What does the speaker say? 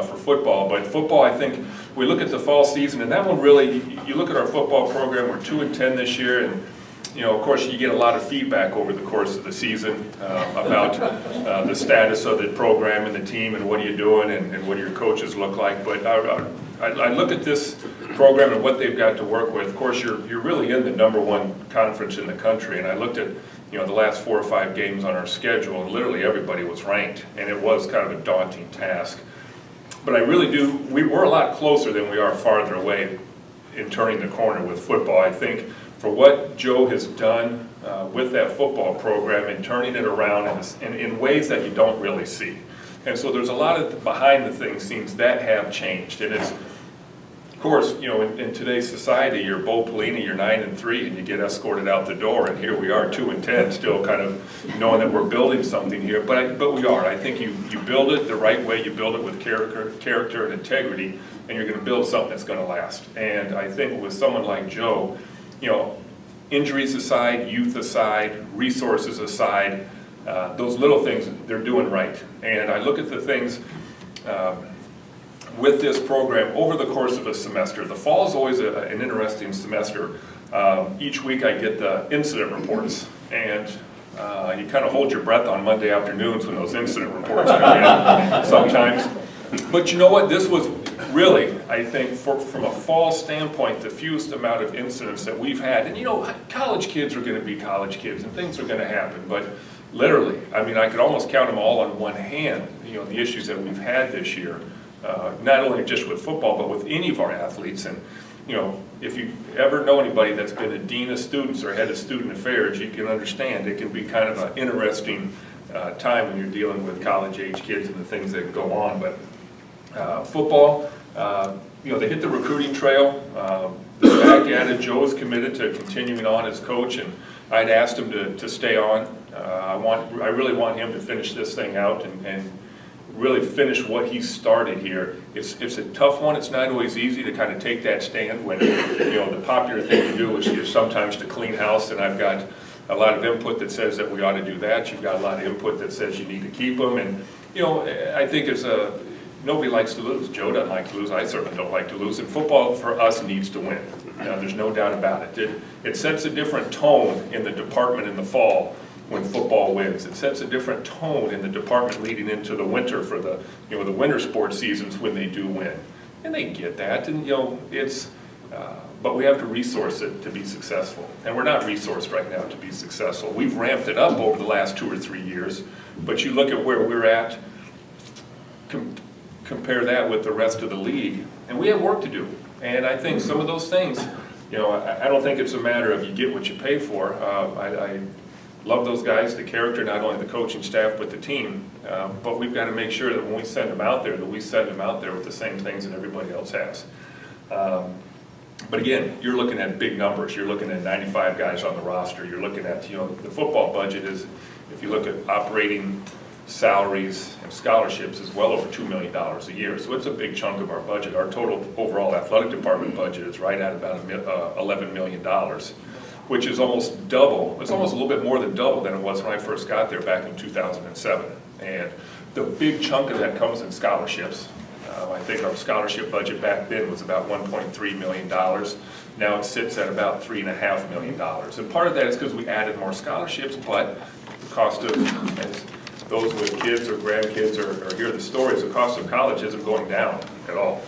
for football. But football, I think, we look at the fall season, and that one really, you look at our football program, we're 2-10 this year, and of course, you get a lot of feedback over the course of the season about the status of the program and the team and what are you doing and what do your coaches look like. But I look at this program and what they've got to work with. Of course, you're really in the #1 conference in the country, and I looked at the last 4 or 5 games on our schedule, and literally everybody was ranked, and it was kind of a daunting task. But I really do, we're a lot closer than we are farther away in turning the corner with football. I think for what Joe has done with that football program and turning it around in ways that you don't really see. And so there's a lot of behind the scenes that have changed. And it's, of course, in today's society, you're Bo Pelini, you're 9-3, and you get escorted out the door, and here we are 2-10, still kind of knowing that we're building something here. But we are. I think you build it the right way, you build it with character and integrity, and you're going to build something that's going to last. And I think with someone like Joe, injuries aside, youth aside, resources aside, those little things they're doing right. And I look at the things with this program over the course of a semester. The fall is always an interesting semester. Each week I get the incident reports, and you kind of hold your breath on Monday afternoons when those incident reports come in sometimes. But you know what, this was really, I think, from a fall standpoint, the fewest amount of incidents that we've had. And college kids are going to be college kids, and things are going to happen. But literally, I mean, I could almost count them all on one hand, the issues that we've had this year. Not only just with football, but with any of our athletes. And, if you ever know anybody that's been a dean of students or head of student affairs, you can understand it can be kind of an interesting time when you're dealing with college-age kids and the things that go on. But football, they hit the recruiting trail. They're back at it. Joe's committed to continuing on as coach, and I'd asked him to stay on. I really want him to finish this thing out and really finish what he started here. It's a tough one. It's not always easy to kind of take that stand when the popular thing to do is sometimes to clean house, and I've got a lot of input that says that we ought to do that. You've got a lot of input that says you need to keep them, and I think nobody likes to lose. Joe doesn't like to lose. I certainly don't like to lose. And football for us needs to win. There's no doubt about it. It sets a different tone in the department in the fall when football wins. It sets a different tone in the department leading into the winter for the the winter sports seasons when they do win. And they get that, and but we have to resource it to be successful. And we're not resourced right now to be successful. We've ramped it up over the last 2 or 3 years, but you look at where we're at, compare that with the rest of the league, and we have work to do. And I think some of those things, I don't think it's a matter of you get what you pay for. I love those guys, the character, not only the coaching staff, but the team. But we've got to make sure that when we send them out there, that we send them out there with the same things that everybody else has. But again, you're looking at big numbers. You're looking at 95 guys on the roster. You're looking at, the football budget is, if you look at operating salaries and scholarships, is well over $2 million a year. So it's a big chunk of our budget. Our total overall athletic department budget is right at about $11 million, which is almost double. It's almost a little bit more than double than it was when I first got there back in 2007. And the big chunk of that comes in scholarships. I think our scholarship budget back then was about $1.3 million. Now it sits at about $3.5 million. And part of that is because we added more scholarships, but the cost of, as those with kids or grandkids or hear the stories, the cost of college isn't going down at all.